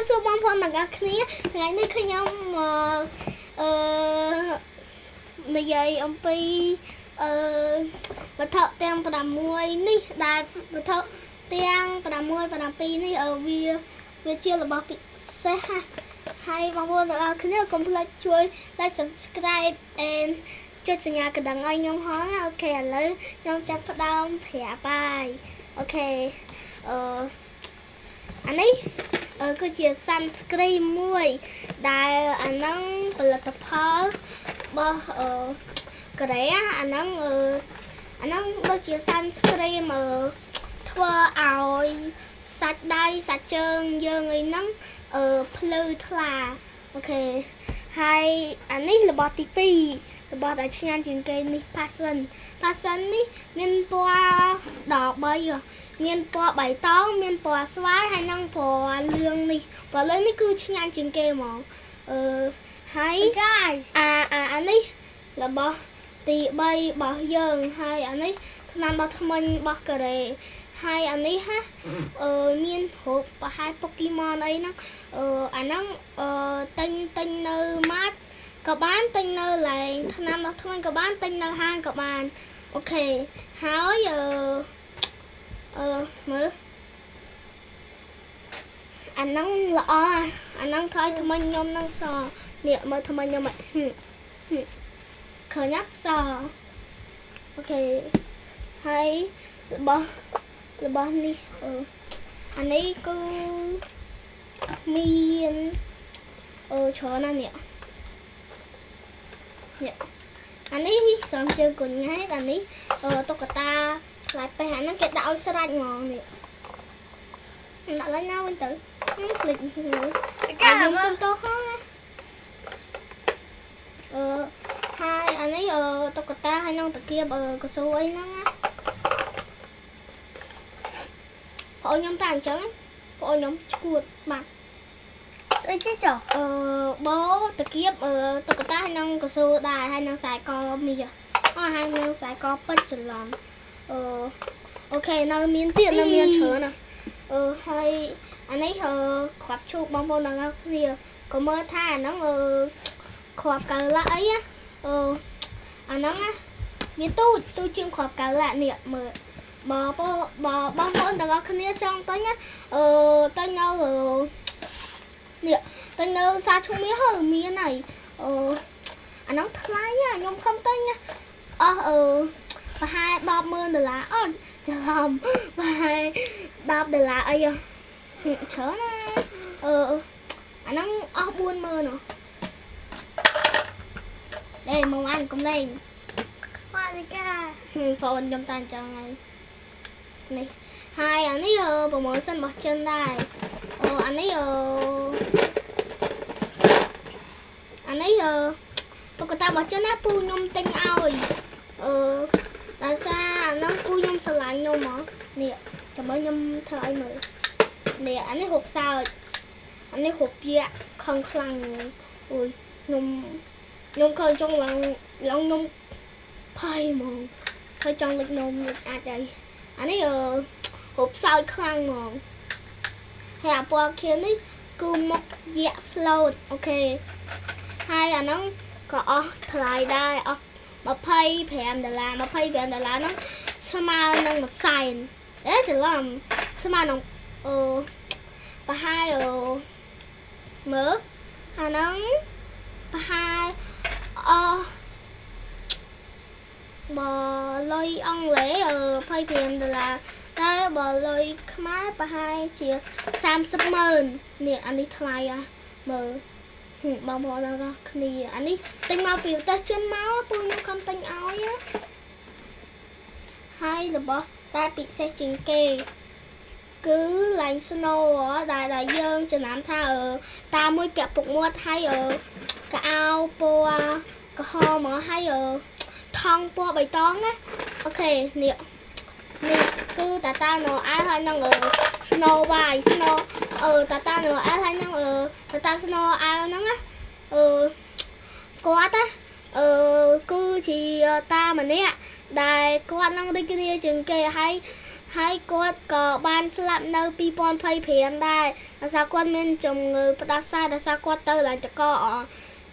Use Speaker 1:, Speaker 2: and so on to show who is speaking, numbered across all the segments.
Speaker 1: ខ្ញុំសួរបងប្អូនទាំងអស់គ្នាថ្ងៃនេះខ្ញុំនិយាយអំពីវត្ថុទាំង6នេះដែលវត្ថុទាំង6 7នេះវាជារបស់ពិសេសហើយបងប្អូនទាំងអស់គ្នាកុំភ្លេចជួយ like subscribe and ចុចសញ្ញាកណ្ដឹងឲ្យខ្ញុំផងណាអូខេឥឡូវខ្ញុំចាប់ផ្ដើមប្រាប់បាយអូខេអានេះគឺជា sunscreen មួយដែលអាហ្នឹងផលិតផលរបស់កូរ៉េអាហ្នឹងដូចជា sunscreen ធ្វើឲ្យសាច់ដៃសាច់ជើងយើងអីហ្នឹងភ្លឺថ្លាអូខេហើយអានេះរបស់ទី2របស់ដែលឆ្ងាញ់ជាងគេនេះ passion នេះមានពណ៌13មានពណ៌បៃតងមានពណ៌ស្វាយហើយនិងពណ៌លឿងនេះពណ៌លឿងនេះគឺឆ្ងាញ់ជាងគេហ្មងហើយ guys អានេះរបស់ទី3របស់យើងហើយអានេះថ្នាំបោះធ្មេញរបស់កូរ៉េហើយអានេះមានរូបប្រហែល Pokemon អីហ្នឹងអាហ្នឹងទិញនៅម៉ាតក៏បានទិញនៅឡែងថ្នាំរបស់ធ្មេញក៏បានទិញនៅហាងក៏បានអូខេហើយមើលអាហ្នឹងល្អអាហ្នឹងថយធ្មេញខ្ញុំនឹងសនេះមើលធ្មេញខ្ញុំឃើញអត់សអូខេហើយរបស់នេះអានេះគឺមានច្រើនណាស់នេះអានេះសំជើងកូនងាយអានេះតុក្កតាផ្លែពេះអាហ្នឹងគេដាក់ឲ្យស្រាច់ហ្មងនេះដាក់ឡើងណាវិញទៅភ្លេចខ្ញុំសុំតោះហងណាហើយអានេះតុក្កតាហើយនឹងតាគៀបកស៊ូអីហ្នឹងណាបងខ្ញុំតែអញ្ចឹងបងខ្ញុំឈួតបាត់ស្អីគេចុះបោតាគៀបតុក្កតាហើយនឹងកស៊ូដែរហើយនឹងខ្សែកមីហើយនឹងខ្សែកពេជ្រច្រឡំអូខេនៅមានទៀតនៅមានច្រើនណាហើយអានេះគ្រាប់ឈូកបងប្អូនទាំងអស់គ្នាក៏មើលថាអាហ្នឹងគ្រាប់កៅឡាអីអាហ្នឹងមានទូចជាងគ្រាប់កៅឡានេះមើលបងប្អូនទាំងអស់គ្នាចង់ទិញទិញនៅនេះទិញនៅសាឈុំមាសហើយមានហើយអាហ្នឹងថ្លៃខ្ញុំខំទិញអស់ប្រហែល$10,000អត់ច្រឡំប្រហែល$10អីច្រើនណាអាហ្នឹងអស់40000នេះមកអានកុំលេងមកនេះកាបងខ្ញុំតាំងចឹងហើយនេះហើយអានេះpromotion របស់ចិនដែរអានេះតុក្កតារបស់ចិនណាពូខ្ញុំទិញឲ្យដោយសារអាហ្នឹងពូខ្ញុំស្រឡាញ់ខ្ញុំហ្មងនេះចាំមើលខ្ញុំធ្វើឲ្យមើលនេះអានេះហូបសើចអានេះហូបយក្សខឹងខ្លាំងអូយខ្ញុំឃើញចង់ឡើងខ្ញុំផៃហ្មងហើយចង់លិចនំអាចអីអានេះហូបសើចខ្លាំងហ្មងហើយអាពណ៌ខៀវនេះគឺមកយក្សស្លូតអូខេហើយអាហ្នឹងក៏អស់ថ្លៃដែរអស់$25ហ្នឹងស្មើនឹង100,000ច្រឡំស្មើនឹងប្រហែលមើលអាហ្នឹងប្រហែលបើលុយអង់គ្លេស$25តែបើលុយខ្មែរប្រហែលជា30,000នេះអានេះថ្លៃមើលបងប្អូនទាំងអស់គ្នាអានេះទិញមកពីប្រទេសចិនមកពូខ្ញុំខំទិញឲ្យហើយរបស់តែពិសេសជាងគេគឺ line snow ដែលយើងចំណាំថាតាមួយពាក់ពុកមាត់ហើយកៅអៅពណ៌ក្រហមហើយថង់ពណ៌បៃតងណាអូខេនេះគឺតាតា Noel ហើយនឹង Snow White Snow តាតា Noel ហើយនឹងតាតា Snow Owl ហ្នឹងណាគាត់គឺជាតាម្នាក់ដែលគាត់នឹងរីករាយជាងគេហើយ ហើយគាត់ក៏បានស្លាប់នៅ2025ដែរដោយសារគាត់មានជំងឺផ្ដាសាយដោយសារគាត់ទៅឡើងតក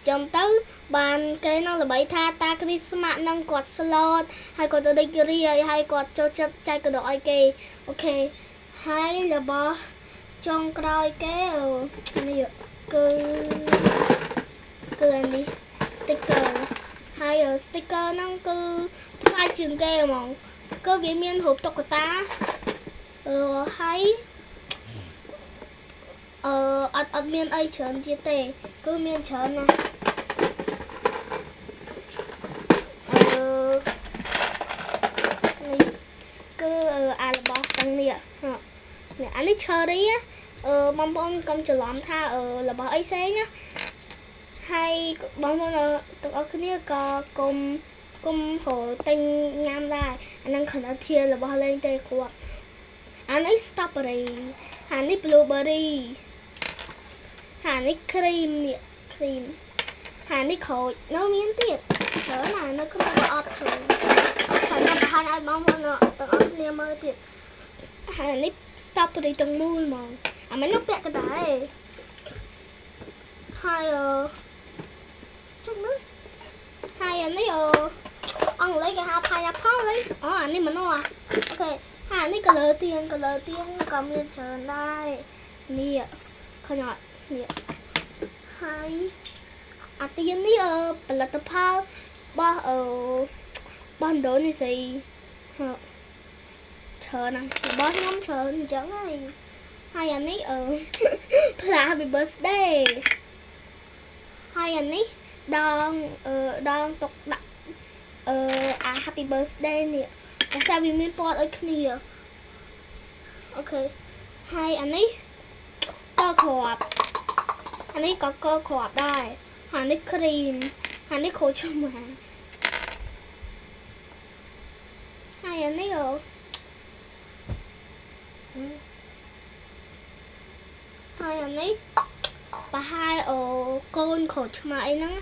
Speaker 1: ចាំទៅបានគេនឹងល្បីថាតាគ្រីស្មាក់នឹងគាត់ស្លូតហើយគាត់ទៅដេករីហើយគាត់ចូលចិត្តចែកកដកឲ្យគេអូខេហើយរបស់ចុងក្រោយគេនេះគឺនេះ sticker ហើយ sticker ហ្នឹងគឺថ្លៃជាងគេហ្មងគឺវាមានរូបតុក្កតាហើយអត់មានអីច្រើនទៀតទេគឺមានច្រើនណាស់គឺអារបស់ទាំងនេះអានេះ cherry បងប្អូនកុំច្រឡំថារបស់អីផ្សេងណាហើយបងប្អូនទាំងអស់គ្នាក៏កុំហៅទិញញ៉ាំដែរអានឹងគ្រាន់តែជារបស់លេងទេគាត់អានេះ strawberry អានេះ blueberry អានេះ cream នេះ cream អានេះក្រូចនៅមានទៀតច្រើនណាស់នៅក្នុងប្រអប់ច្រើនខ្ញុំបង្ហាញឲ្យបងប្អូនទាំងអស់គ្នាមើលទៀតអានេះ strawberry ទាំងមូលហ្មងអាមិននោះពាក់កណ្ដាលទេហើយចុះមើលហើយអានេះអង់គ្លេសគេហៅ pineapple លេអានេះមនុស្សអូខេហើយអានេះ color ទៀងក៏មានច្រើនដែរនេះឃើញអត់នេះហើយអាទៀងនេះផលិតផលរបស់ឥណ្ឌូនេស៊ីច្រើនណាស់របស់ខ្ញុំច្រើនអញ្ចឹងហើយអានេះផ្លា Happy birthday ហើយអានេះដងទុកដាក់Happy birthday នេះតែថាវាមានពណ៌ដូចគ្នាអូខេហើយអានេះក៏គ្រាប់អានេះក៏គ្រាប់ដែរហើយនេះ cream ហើយនេះក្រូចឆ្មាហើយអានេះហើយអានេះប្រហែលកូនក្រូចឆ្មាអីហ្នឹង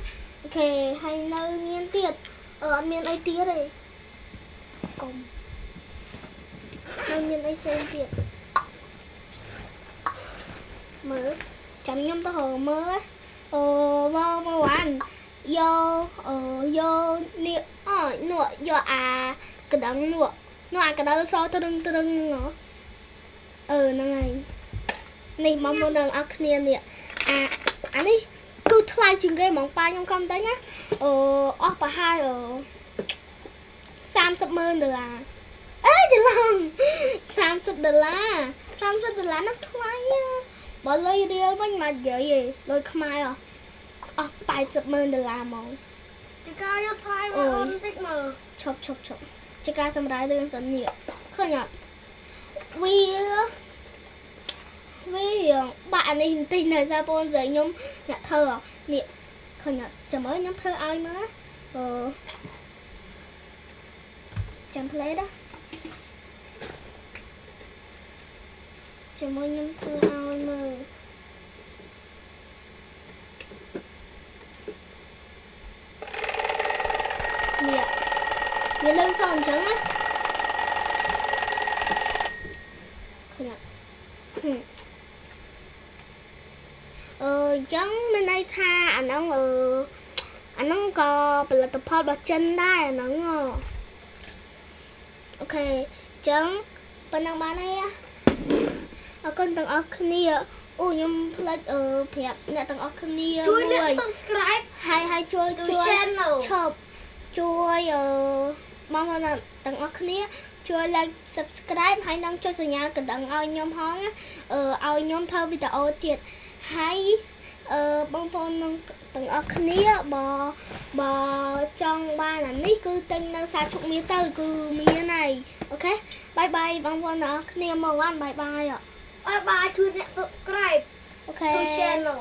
Speaker 1: អូខេហើយនៅមានទៀតអត់មានអីទៀតទេកុំនៅមានអីផ្សេងទៀតមើលចាំខ្ញុំទៅមើលមកវ៉ាន់យកនេះនោះយកអាកណ្ដឹងនោះអាកណ្ដឹងសទ្រឹងហ្នឹងហើយនេះមកនឹងអស់គ្នានេះអានេះគឺថ្លៃជាងគេហ្មងប៉ាខ្ញុំកំតែណាអស់ប្រហែល$30,000អេច្រឡំ$30នោះថ្លៃបើលុយរៀលវិញមកនិយាយឯងលុយខ្មែរអស់$80,000ហ្មងចកាយកស្រាយមកអូនតិចមើលឈប់ចកាសម្រាប់រឿងសិននេះឃើញអត់វាបាក់នេះបន្តិចនៅសារបងស្រីខ្ញុំអ្នកធ្វើនេះឃើញអត់ចាំមើលខ្ញុំធ្វើឲ្យមើលចាំផ្លេតចាំមើលខ្ញុំធ្វើឲ្យមើលនេះវាលើសអញ្ចឹងណាឃើញអត់អញ្ចឹងមានន័យថាអាហ្នឹងក៏ផលិតផលរបស់ចិនដែរអាហ្នឹងអូខេអញ្ចឹងប៉ុណ្ណឹងបានហើយអរគុណទាំងអស់គ្នាខ្ញុំផ្លេចប្រាប់អ្នកទាំងអស់គ្នាជួយ subscribe ហើយជួយ channel ជួយបងប្អូនទាំងអស់គ្នាជួយ like subscribe ហើយនឹងចុចសញ្ញាកណ្ដឹងឲ្យខ្ញុំហងឲ្យខ្ញុំធ្វើវីដេអូទៀតហើយបងប្អូនទាំងអស់គ្នាបើចង់បានអានេះគឺទិញនៅសាឈុកមាសទៅគឺមានហើយអូខេបាយបាយបងប្អូនទាំងអស់គ្នាមកបានបាយបាយជួយអ្នក subscribe អូខេ to channel